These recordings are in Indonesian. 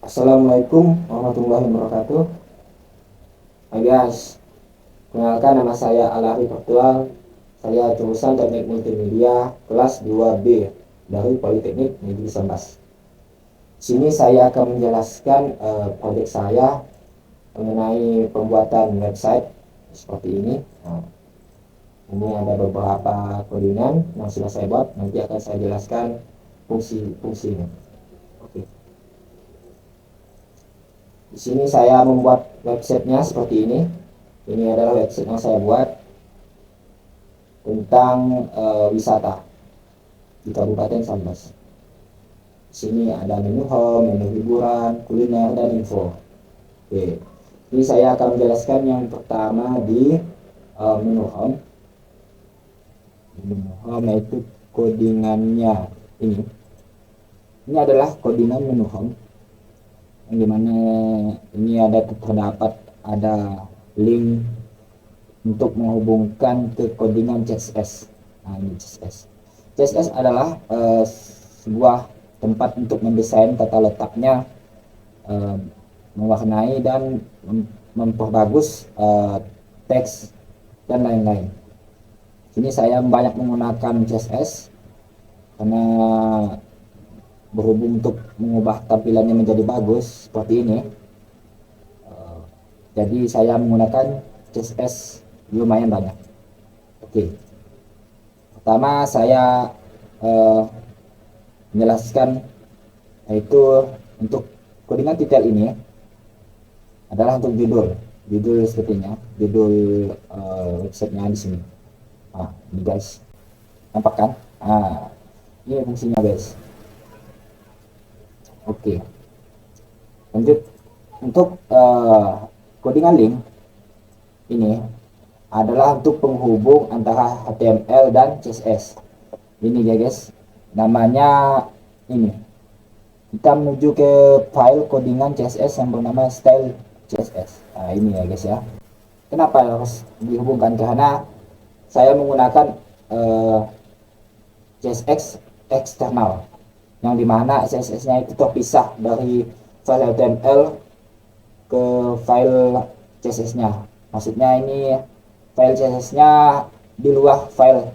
Assalamualaikum warahmatullahi wabarakatuh. Hai guys, kenalkan nama saya Alari Faktual. Saya jurusan Teknik Multimedia kelas 2B dari Politeknik Negeri Sambas. Sini saya akan menjelaskan proyek saya mengenai pembuatan website seperti ini. Nah, ini ada beberapa codingan yang sudah saya buat. Nanti akan saya jelaskan fungsi-fungsinya. Oke. Di sini saya membuat websitenya seperti ini. Ini adalah website yang saya buat tentang wisata di Kabupaten Sambas. Di sini ada menu home, menu hiburan, kuliner, dan info. Oke. Ini saya akan menjelaskan yang pertama di menu home. Menu home yaitu codingannya ini. Ini adalah codingan menu home, yang dimana ini terdapat ada link untuk menghubungkan ke codingan CSS. Nah, ini CSS. CSS adalah sebuah tempat untuk mendesain tata letaknya, mewarnai dan memperbagus teks dan lain-lain. Sini saya banyak menggunakan CSS karena berhubung untuk mengubah tampilannya menjadi bagus seperti ini, jadi saya menggunakan CSS lumayan banyak. Oke, pertama saya menjelaskan, yaitu untuk codingan titel ini adalah untuk judul sepertinya, judul websitenya di sini. Nah, ini guys, nampak kan? Nah, ini fungsinya guys. Oke, lanjut. Untuk codingan link ini adalah untuk penghubung antara HTML dan CSS. Ini ya guys, namanya ini. Kita menuju ke file codingan CSS yang bernama style CSS. Nah, ini ya guys ya. Kenapa harus dihubungkan? Karena saya menggunakan CSS eksternal, yang dimana CSS-nya itu terpisah dari file HTML ke file CSS-nya. Maksudnya ini file CSS-nya di luar file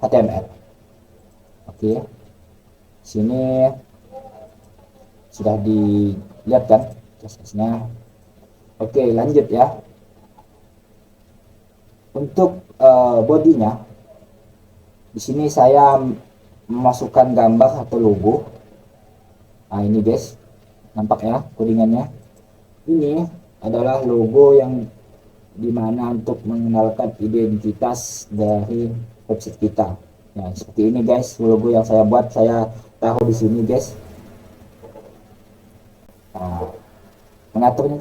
HTML. Oke, sini sudah dilihat kan CSS-nya. Oke, lanjut ya. Untuk bodinya, di sini saya memasukkan gambar atau logo. Nah, ini guys, nampak ya codingannya. Ini adalah logo yang dimana untuk mengenalkan identitas dari website kita. Nah, seperti ini guys, logo yang saya buat, saya taruh di sini guys. Nah, mengaturnya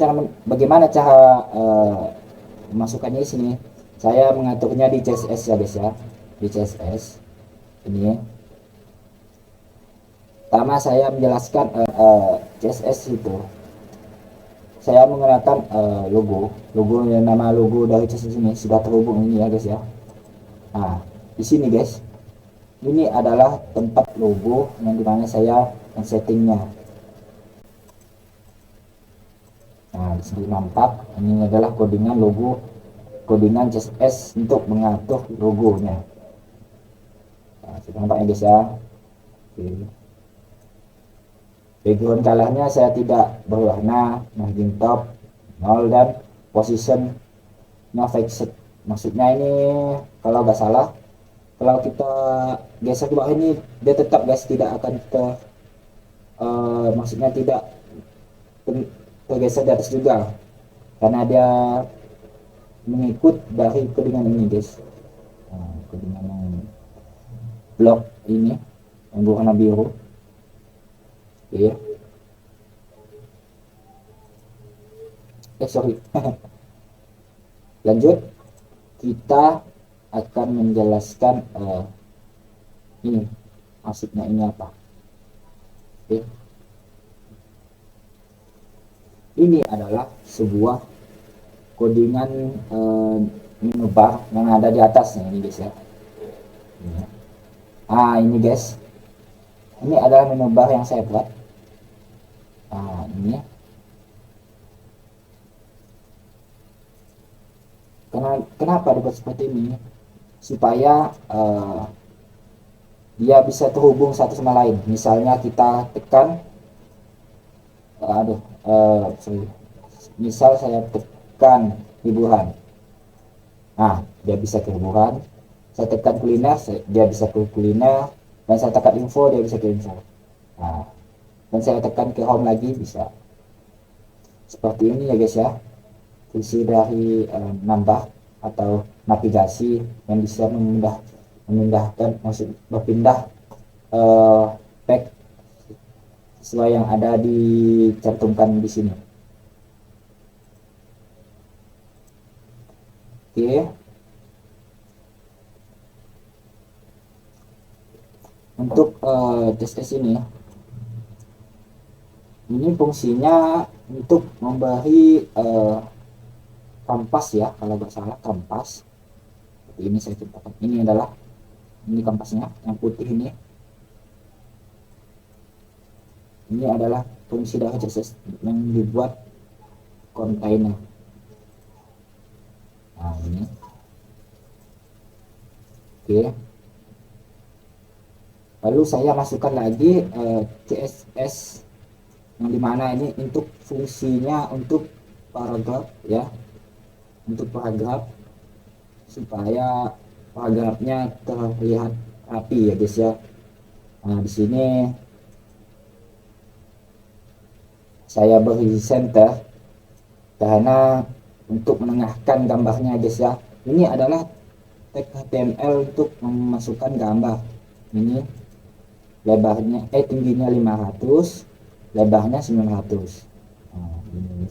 bagaimana cara memasukkannya di sini? Saya mengaturnya di CSS ya guys ya, di CSS ini. Pertama saya menjelaskan CSS itu saya menggunakan logo yang nama logo dari CSS ini sudah terhubung ini ya guys ya. Nah, di sini guys, ini adalah tempat logo yang dimana saya men-settingnya. Nah, di sini nampak ini adalah codingan logo, codingan CSS untuk mengatur logonya. Nah, sudah nampak ya guys ya. Oke. Background colornya saya tidak berwarna, margin top 0 dan positionnya fixed. Maksudnya ini kalau nggak salah, kalau kita geser ke bawah ini dia tetap guys, tidak akan maksudnya tidak tergeser di atas juga, karena dia mengikut dari codingan ini guys. Nah, codingan yang blok ini yang berwarna biru. Oke. Sorry. Lanjut, kita akan menjelaskan ini maksudnya ini apa. Oke. Ini adalah sebuah codingan menu bar yang ada di atasnya ini guys ya. Ini guys, ini adalah menu bar yang saya buat. Nah, ini kenapa dibuat seperti ini, supaya dia bisa terhubung satu sama lain. Misalnya kita tekan, sorry. Misal saya tekan hiburan, nah dia bisa ke hiburan. Saya tekan kuliner, dia bisa ke kuliner. Dan saya tekan info, dia bisa ke info. Nah, dan saya tekan ke home lagi, bisa. Seperti ini ya guys ya, fungsi dari nambah atau navigasi yang bisa memindahkan, maksud berpindah tag sesuai yang ada dicantumkan di sini. Oke, untuk tes ini fungsinya untuk memberi kampas ya, kalau nggak salah kampas. Ini saya ceritakan, ini kampasnya yang putih ini adalah fungsi dari CSS yang dibuat kontainer. Nah ini, oke. Lalu saya masukkan lagi CSS yang dimana ini untuk fungsinya untuk paragraf ya, untuk paragraf supaya paragrafnya terlihat rapi ya guys ya. Nah di sini saya beri center karena untuk menengahkan gambarnya guys ya. Ini adalah tag HTML untuk memasukkan gambar. Ini lebarnya tingginya 500, lebarnya 900. Nah, ini.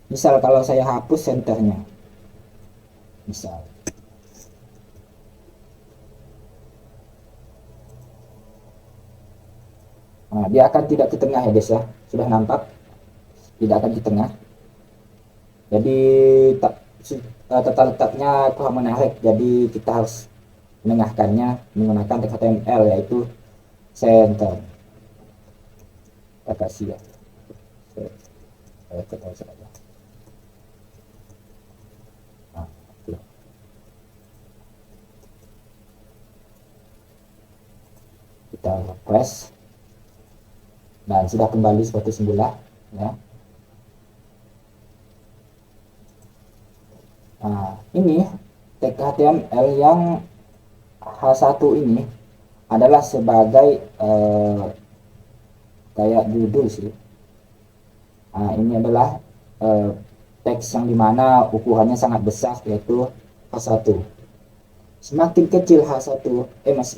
Misal kalau saya hapus senternya, misal, nah, dia akan tidak ke tengah ya guys ya. Sudah nampak, tidak akan di tengah. Jadi tata letaknya kurang menarik. Jadi kita harus menengahkannya menggunakan tag HTML, yaitu center. Kita kasih ya. Saya ketahui saja. Nah, kita refresh dan sudah kembali seperti semula ya. Nah, ini tag HTML yang H1 ini adalah sebagai kayak judul sih. Nah, ini adalah teks yang dimana ukurannya sangat besar, yaitu H1. Semakin kecil H1,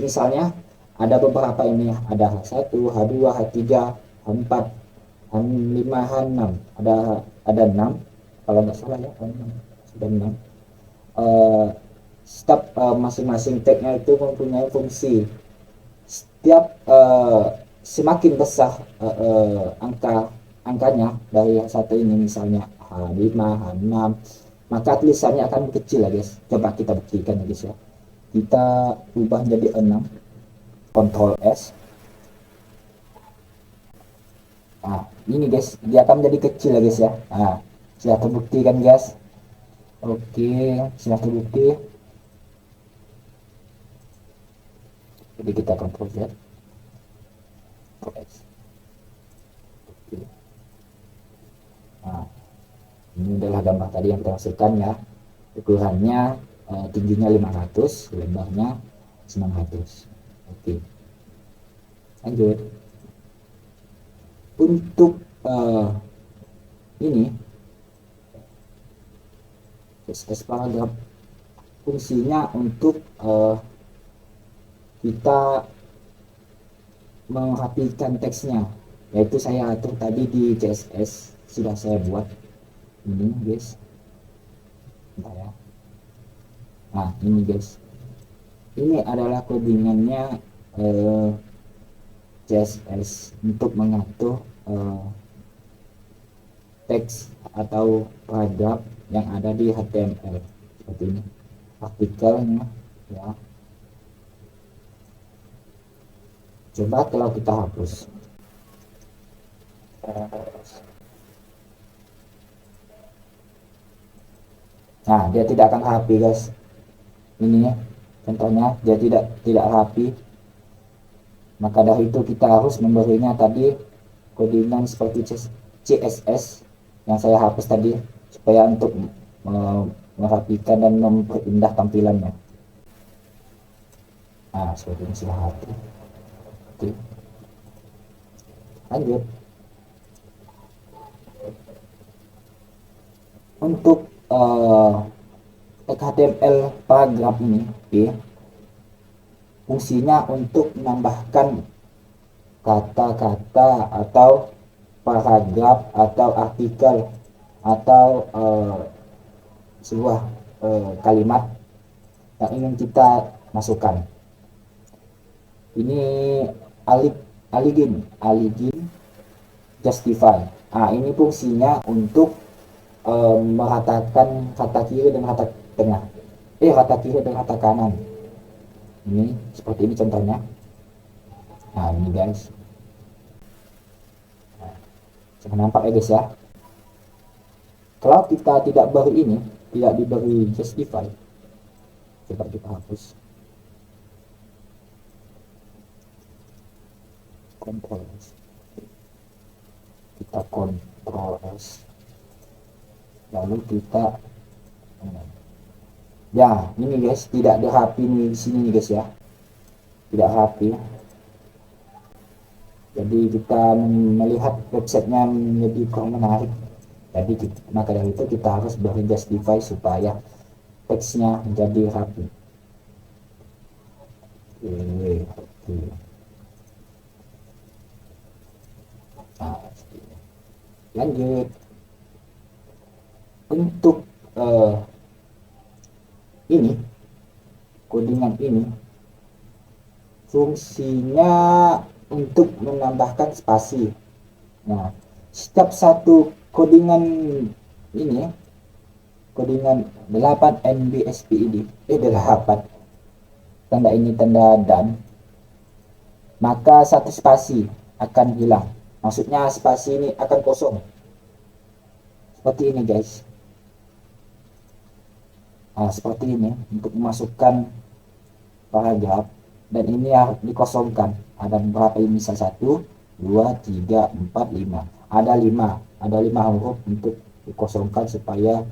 misalnya ada beberapa ini, ada H1, H2, H3, H4, H5, H6, ada 6 kalau nggak salah ya, sudah 6. Setiap masing-masing tagnya itu mempunyai fungsi. Setiap semakin besar angkanya dari satu ini, misalnya H5, H6, maka tulisannya akan kecil ya guys. Coba kita buktikan ya guys ya. Kita ubah jadi 6, Ctrl S. Nah ini guys, dia akan menjadi kecil ya guys ya. Nah sudah terbukti kan guys. Oke, sudah terbukti. Jadi kita Ctrl Z, Ctrl X. Oke. Nah ini adalah gambar tadi yang kita masukkan ya. Ukurannya tingginya 500, lebarnya 900. Oke, lanjut. Untuk ini CSS paragraf fungsinya untuk kita merapikan teksnya, yaitu saya atur tadi di CSS, sudah saya buat ini guys. Bentar ya. Nah ini guys, ini adalah codingannya CSS untuk mengatur teks atau paragraf yang ada di HTML seperti ini, artikelnya ya. Coba kalau kita hapus, Nah, dia tidak akan rapi guys. Ini ya, contohnya dia tidak rapi. Maka dari itu kita harus memberinya tadi codingan seperti CSS yang saya hapus tadi, supaya untuk merapikan dan memperindah tampilannya. Nah, seperti ini sudah rapi. Oke, lanjut. Untuk HTML paragraf ini, fungsinya untuk menambahkan kata-kata atau paragraf atau artikel atau sebuah kalimat yang ingin kita masukkan. Ini aligin justify. Nah, ini fungsinya untuk meratakan kata kiri dan kata tengah, kata kiri dan kata kanan. Ini seperti ini contohnya. Nah, ini guys, nah, nampak ya guys ya. Kalau kita tidak beri ini, tidak diberi justify, coba kita hapus. Ctrl S, kita Ctrl S, lalu kita ya ini guys, tidak ada rapi di sini guys ya, tidak rapi. Jadi kita melihat websitenya menjadi kurang menarik. Jadi maka dari itu kita harus beri justify supaya teksnya menjadi rapi. Oke. Nah, lanjut. Untuk ini codingan ini fungsinya untuk menambahkan spasi. Nah, setiap satu codingan ini, codingan 8 NBSPID 8, tanda ini tanda dan, maka satu spasi akan hilang. Maksudnya spasi ini akan kosong seperti ini guys. Nah, seperti ini untuk memasukkan paragraf, dan ini harus dikosongkan. Ada berapa ini? Misal 1, 2, 3, 4, 5. Ada 5 huruf untuk dikosongkan supaya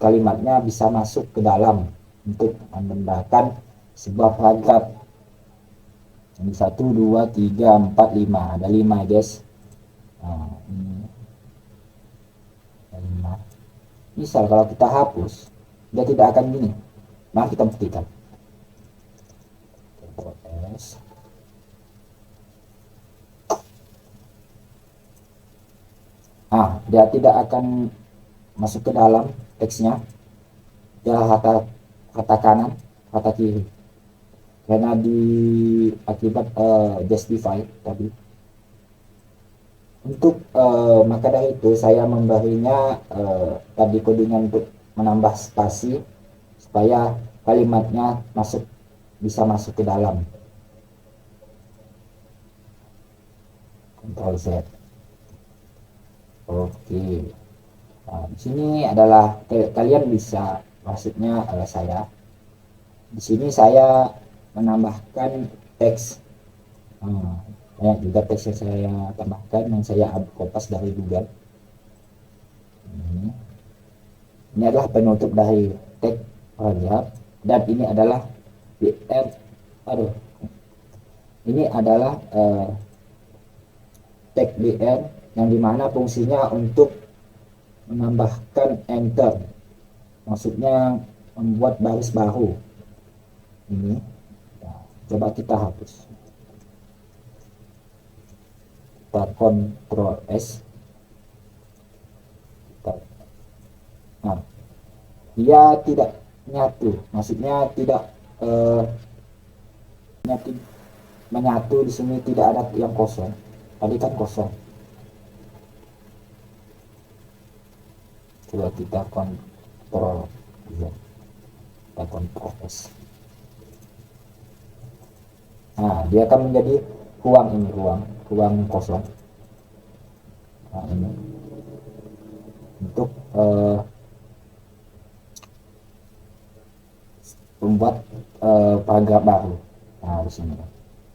kalimatnya bisa masuk ke dalam untuk menambahkan sebuah paragraf. Ini 1, 2, 3, 4, 5. Ada 5 guys. Nah, ini 5. Misal kalau kita hapus, dia tidak akan gini. Nah, kita buktikan. S. Nah, dia tidak akan masuk ke dalam teksnya. Dia kata kanan, kata kiri. Karena akibat justify tadi. Untuk maka dari itu saya memberinya tadi codingan untuk menambah spasi supaya kalimatnya bisa masuk ke dalam. Ctrl Z. Oke. Nah, di sini adalah kalian bisa, maksudnya saya di sini saya menambahkan teks. Banyak juga teks yang saya tambahkan, yang saya kopas dari Google. Ini adalah penutup dari teks paragraf, dan ini adalah ini adalah tag BR yang dimana fungsinya untuk menambahkan enter, maksudnya membuat baris baru. Ini nah, coba kita hapus, kita Ctrl S. Nah, dia tidak nyatu, maksudnya tidak menyatu. Di sini tidak ada yang kosong. Tadi kan kosong. Coba kita Ctrl Z, kita Ctrl S. Nah, dia akan menjadi ruang kosong. Nah, ini untuk membuat paragraf baru. Nah, di sini.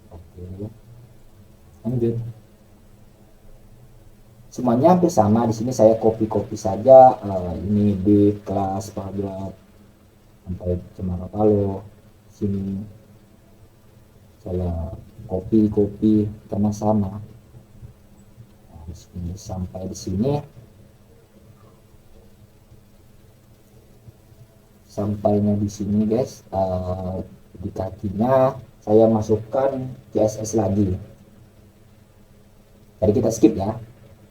Oke, lanjut. Semuanya hampir sama. Di sini saya copy saja ini di kelas paragraf sampai Cemara Palo. Sini saya copy karena sama. Nah, di sini sampai di sini. Sampainya di sini guys, di kakinya saya masukkan CSS lagi. Jadi kita skip ya,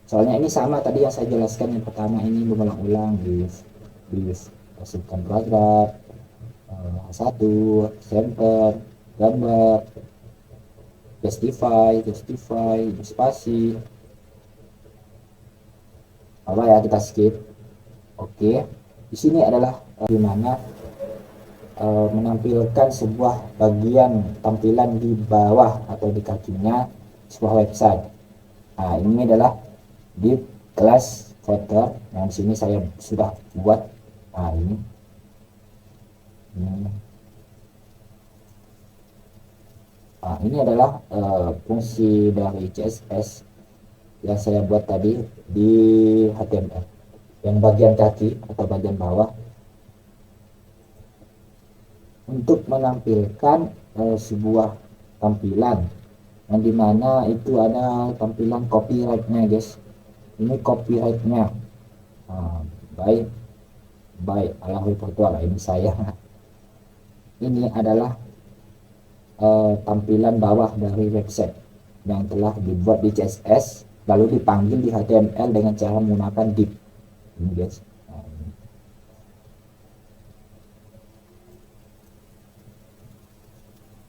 soalnya ini sama tadi yang saya jelaskan yang pertama, ini berulang-ulang di masukkan paragraf, satu center, gambar, justify, spasi. Apa ya, kita skip. Oke, di sini adalah dimana menampilkan sebuah bagian tampilan di bawah atau di kakinya sebuah website. Nah, ini adalah di kelas footer yang di sini saya sudah buat. Nah, ini. Nah, ini adalah fungsi dari CSS yang saya buat tadi di HTML. Yang bagian kaki atau bagian bawah untuk menampilkan sebuah tampilan yang dimana itu ada tampilan copyrightnya guys. Ini copyrightnya by Alawi Virtual. Ini saya. Ini adalah tampilan bawah dari website yang telah dibuat di CSS lalu dipanggil di HTML dengan cara menggunakan div. Ini guys.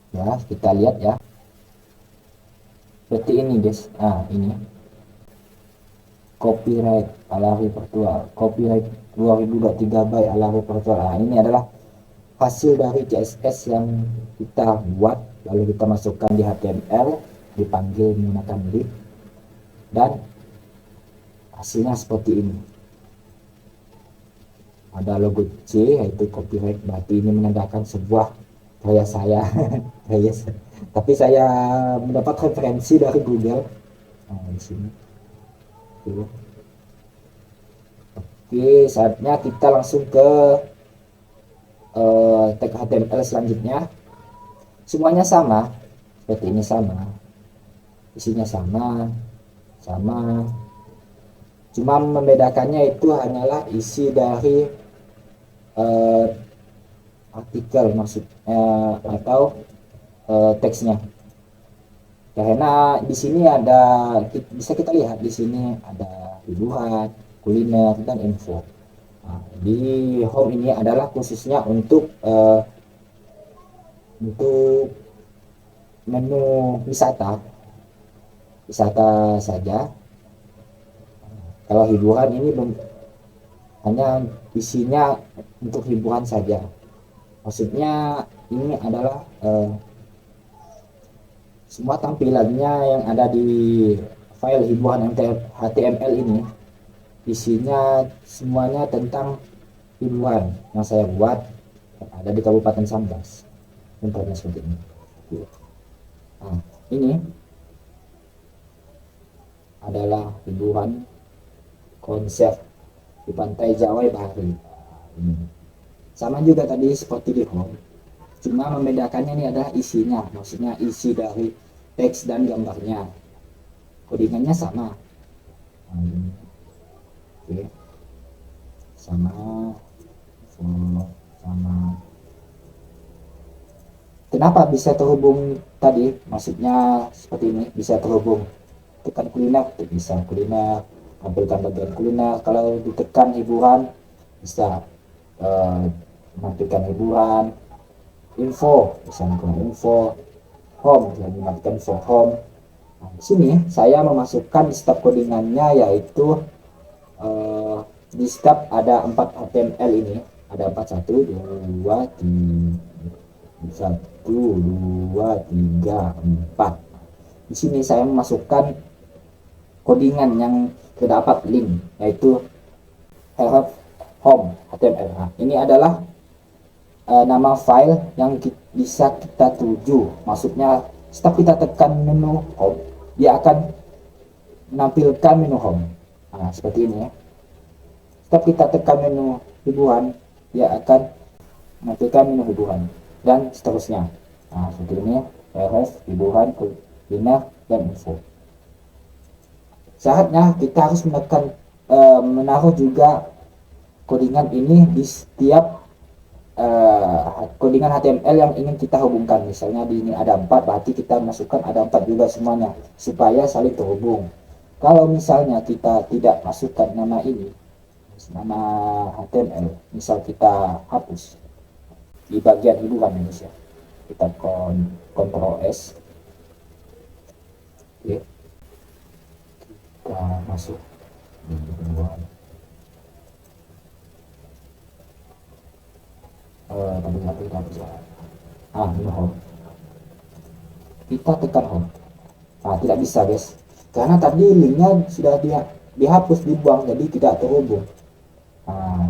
Ya, kita lihat ya. Seperti ini guys. Nah, ini copyright Alawi Virtual, copyright 2023 by Alawi Virtual. Nah, ini adalah hasil dari CSS yang kita buat lalu kita masukkan di HTML, dipanggil menggunakan div, dan hasilnya seperti ini. Ada logo C yaitu copyright, berarti ini menandakan sebuah karya saya. Tapi saya mendapat referensi dari Google. Nah, di sini. Oke, saatnya kita langsung ke tag HTML selanjutnya. Semuanya sama, seperti ini sama, isinya sama, cuma membedakannya itu hanyalah isi dari artikel maksudnya atau teksnya. Karena di sini ada, bisa kita lihat di sini ada hiburan, kuliner, dan info. Nah, di home ini adalah khususnya untuk menu wisata saja. Kalau hiburan ini hanya isinya untuk hiburan saja. Maksudnya ini adalah semua tampilannya yang ada di file hiburan HTML ini isinya semuanya tentang hiburan yang saya buat ada di Kabupaten Sambas. Contohnya seperti ini. Nah, ini adalah hiburan konser di Pantai Jawa Bali. Sama juga tadi seperti di home, cuma membedakannya ini adalah isinya, maksudnya isi dari teks dan gambarnya. Codingannya sama. Oke. Sama. Kenapa bisa terhubung tadi? Maksudnya seperti ini, bisa terhubung. Tekan kuliner, bisa kuliner, tampilkan bagian kuliner. Kalau ditekan hiburan, bisa menampilkan hiburan. Info, bisa menampilkan info. Home, bisa menampilkan info home. Nah, di sini saya memasukkan step codingannya, yaitu di step ada 4 HTML ini. Ada 4, 1, 2, 3, 1, 2, 3, 4. Di sini saya memasukkan codingan yang terdapat link, yaitu help home HTML. Nah, ini adalah nama file yang bisa kita tuju. Maksudnya setiap kita tekan menu home, dia akan menampilkan menu home. Nah, seperti ini ya. Setiap kita tekan menu hubungan, dia akan menampilkan menu hubungan dan seterusnya. Nah, seperti ini rs hubungan koordinat dan info. Syaratnya kita harus menaruh juga codingan ini di setiap codingan HTML yang ingin kita hubungkan. Misalnya di ini ada 4, berarti kita masukkan ada 4 juga semuanya supaya saling terhubung. Kalau misalnya kita tidak masukkan nama ini, nama HTML, misal kita hapus di bagian hubungan ini ya, kita Ctrl S, oke, kita masuk di hubungan. Tadi kita bisa ini home, kita tekan home. Tidak bisa guys, karena tadi linknya sudah dihapus, dibuang, jadi tidak terhubung.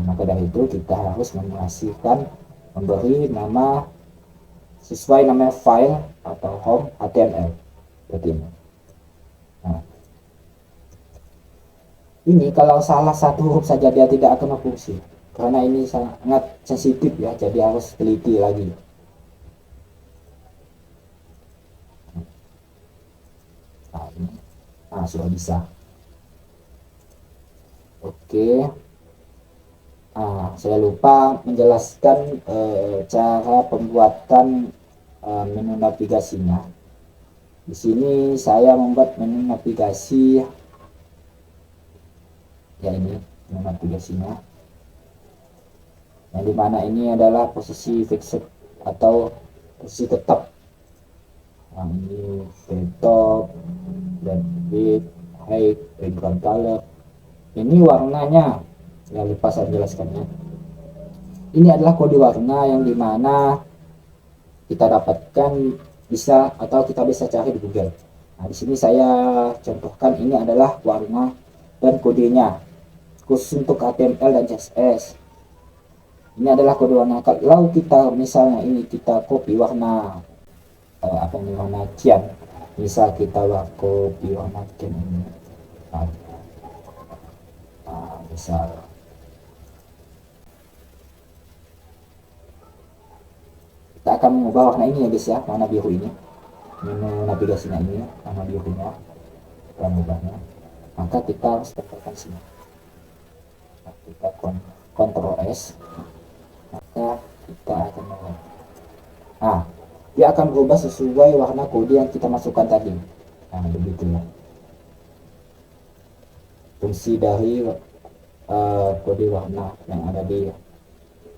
Maka dari itu kita harus memberi nama sesuai nama file atau home HTML seperti ini. Ini kalau salah satu huruf saja dia tidak akan berfungsi, karena ini sangat sensitif ya, jadi harus teliti lagi. Sudah bisa. Oke. Saya lupa menjelaskan cara pembuatan menu navigasinya. Di sini saya membuat menu navigasi ya, ini menu navigasinya, yang dimana ini adalah posisi fixed atau posisi tetap. Ini top dan width, height, background color. Ini warnanya, ya lupa saya jelaskannya. Ini adalah kode warna yang dimana kita dapatkan bisa atau kita bisa cari di Google. Di sini saya contohkan ini adalah warna dan kodenya khusus untuk HTML dan CSS. Ini adalah kode warna. Kalau kita misalnya ini kita copy warna warna cyan, misal kita copy warna cyan ini, misal kita akan mengubah warna ini ya guys ya, warna biru ini, menu navigasinya ini warna birunya, kita mengubahnya. Maka kita harus tekan sini, kita Ctrl S, maka kita akan mengubah. Dia akan berubah sesuai warna kode yang kita masukkan tadi. Begitulah fungsi dari kode warna yang ada di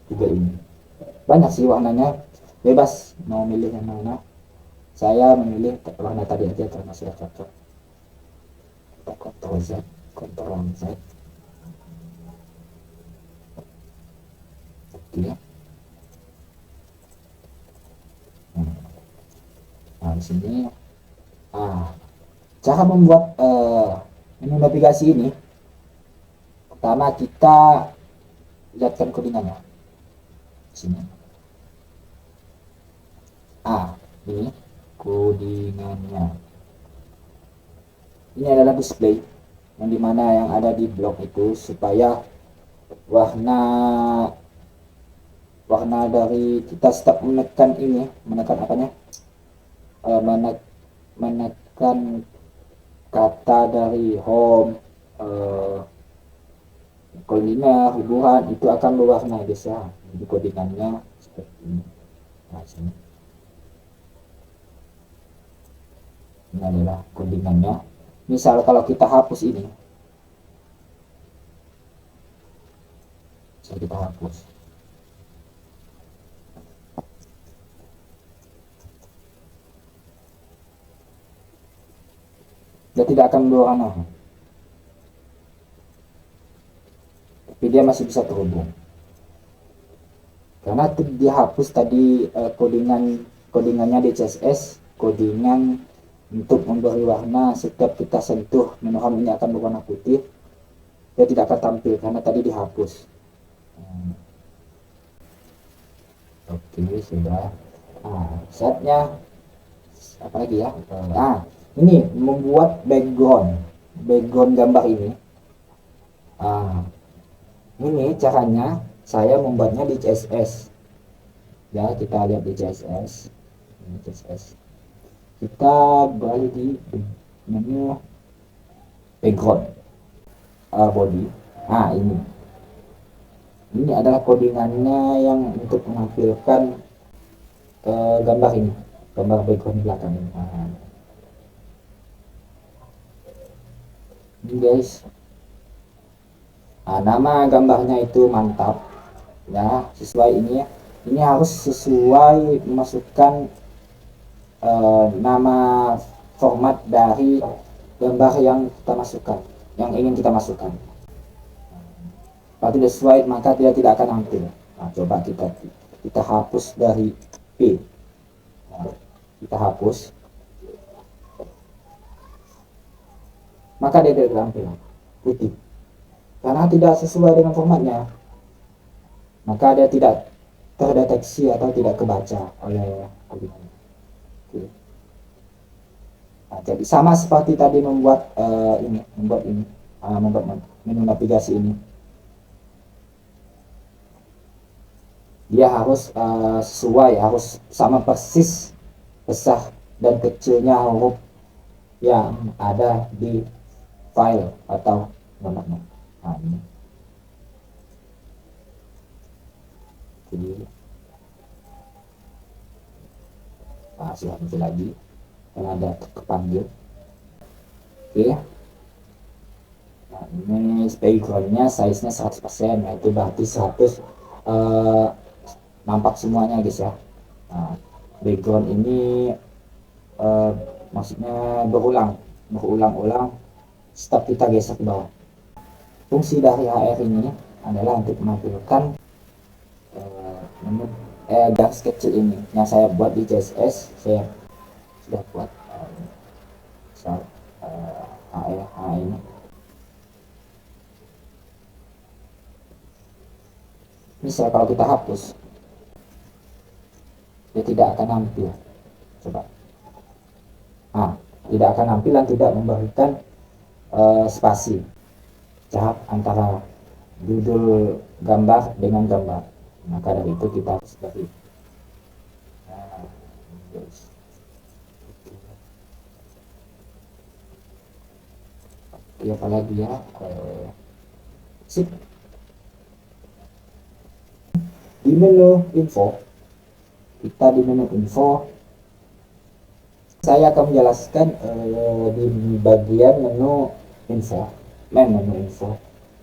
Google ini. Banyak sih warnanya, bebas mau milih yang mana. Saya memilih warna tadi aja karena sudah cocok. Kita Ctrl Z, Ctrl Z. Oke. Di sini cara membuat menu navigasi ini, pertama kita lihatkan codingannya di sini. Ini codingannya, ini adalah display yang dimana yang ada di blok itu, supaya warna dari kita setiap menekan apanya, menekan kata dari home, koordinat, hubungan, itu akan berwarna guys ya. Jadi codingannya seperti ini. Sini. Ini adalah codingannya. Misal kalau kita hapus ini, kita hapus. Dia tidak akan berwarna, tapi dia masih bisa terhubung karena dihapus tadi codingannya di CSS, codingan untuk memberi warna. Setiap kita sentuh menu home ini akan berwarna putih, dia tidak akan tampil karena tadi dihapus. Oke, sudah. Saatnya apa lagi ya? Ini membuat background gambar ini. Ini caranya saya membuatnya di CSS. Ya, kita lihat di CSS. Ini CSS. Kita beralih di menu background, body. Ini adalah codingannya yang untuk menampilkan gambar ini, gambar background belakang ini. Ini guys, nama gambarnya itu mantap ya, sesuai ini ya. Ini harus sesuai memasukkan nama format dari gambar yang kita masukkan, yang ingin kita masukkan. Kalau tidak sesuai maka dia tidak akan tampil. Coba kita hapus dari P. Kita hapus, maka dia tidak tampil putih karena tidak sesuai dengan formatnya, maka dia tidak terdeteksi atau tidak kebaca oleh codingan. Jadi sama seperti tadi membuat membuat menu navigasi ini, dia harus sesuai, harus sama persis besar dan kecilnya huruf yang ada di file atau gambarnya. Ini. Jadi silahkan lagi karena ada kepanggil. Oke. Ini backgroundnya size nya 100%, yaitu berarti 100 nampak semuanya guys ya. Background ini maksudnya berulang-ulang setiap kita geser ke bawah. Fungsi dari HR ini adalah untuk menampilkan garis kecil ini yang saya buat di CSS. Saya sudah buat HR ini. Misal kalau kita hapus, dia tidak akan tampil. Coba. Tidak akan tampil dan tidak memberikan spasi jarak antara judul gambar dengan gambar. Maka dari itu kita harus beri. Apa lagi ya? Sip. Di menu info, kita di menu info, saya akan menjelaskan di bagian menu info,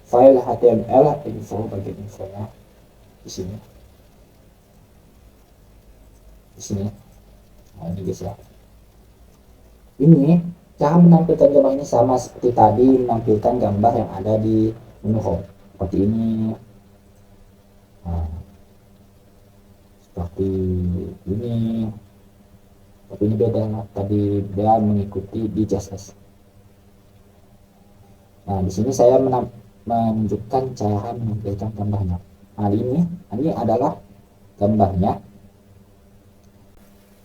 file HTML info, bagian infonya di sini. Ini guys ya. Ini cara menampilkan gambarnya sama seperti tadi menampilkan gambar yang ada di menu home, seperti ini. Seperti ini, tapi ini beda. Tadi dia mengikuti di CSS. Di sini saya menunjukkan cara menampilkan gambarnya. Ini adalah gambarnya.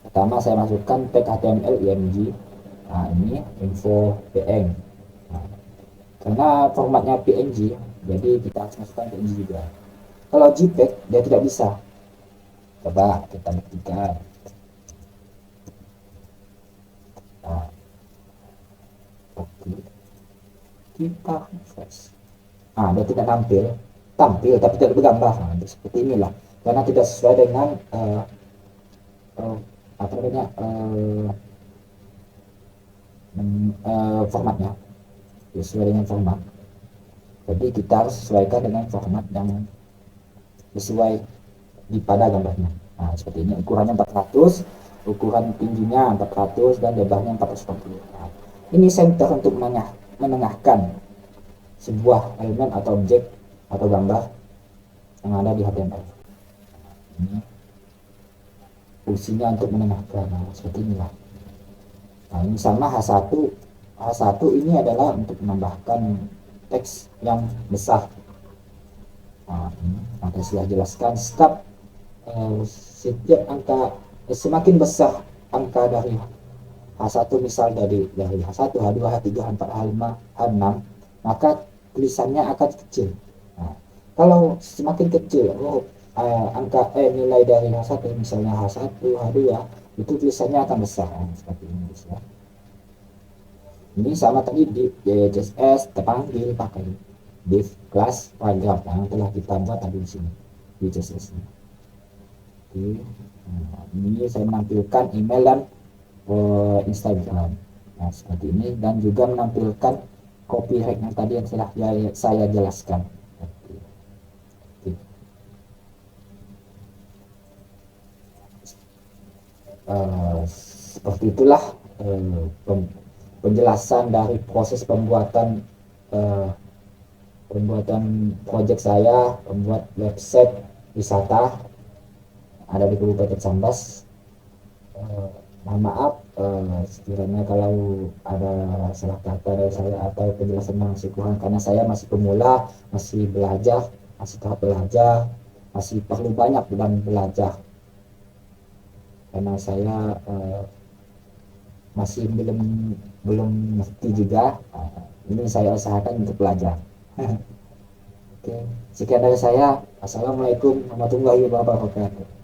Pertama saya masukkan tag HTML img. Ini info png. Karena formatnya PNG, jadi kita harus masukkan PNG juga. Kalau JPEG dia tidak bisa. Coba kita buktikan. Oke. Kita refresh. Dia tidak tampil tapi tidak bergambar. Seperti inilah. Karena tidak sesuai dengan formatnya. Sesuai dengan format. Jadi kita harus sesuaikan dengan format yang sesuai pada gambarnya. Seperti ini, ukurannya 400, ukuran tingginya 400 dan lebarnya 440. Ini center untuk menengahkan sebuah elemen atau objek atau gambar yang ada di HTML. Ini fungsinya untuk menengahkan. Seperti inilah. Nah, ini sama H1. H1 ini adalah untuk menambahkan teks yang besar. Nah, ini maka saya jelaskan setiap angka semakin besar angka dari H1, misal dari H1, H2, H3, H4, H5, H6, maka tulisannya akan kecil. Nah, kalau semakin kecil, nilai dari H1 misalnya H1, H2, itu tulisannya akan besar. Nah, seperti ini ya. Ini sama tadi di CSS terpanggil pakai div kelas paragraf yang telah kita buat tadi di sini di CSS ini. Oke. Nah, ini saya menampilkan email dan Instagram. Nah, seperti ini, dan juga menampilkan copyright yang tadi yang saya jelaskan. Oke. Oke. Seperti itulah penjelasan dari proses pembuatan proyek saya, membuat website wisata ada di Kabupaten Sambas. Mohon maaf sekiranya kalau ada salah kata dari saya atau penjelasan yang masih kurang, karena saya masih pemula, masih belajar, masih tahap belajar, masih perlu banyak dan belajar, karena saya masih belum ngerti juga. Ini saya usahakan untuk belajar. Oke, sekian dari saya. Assalamualaikum warahmatullahi wabarakatuh.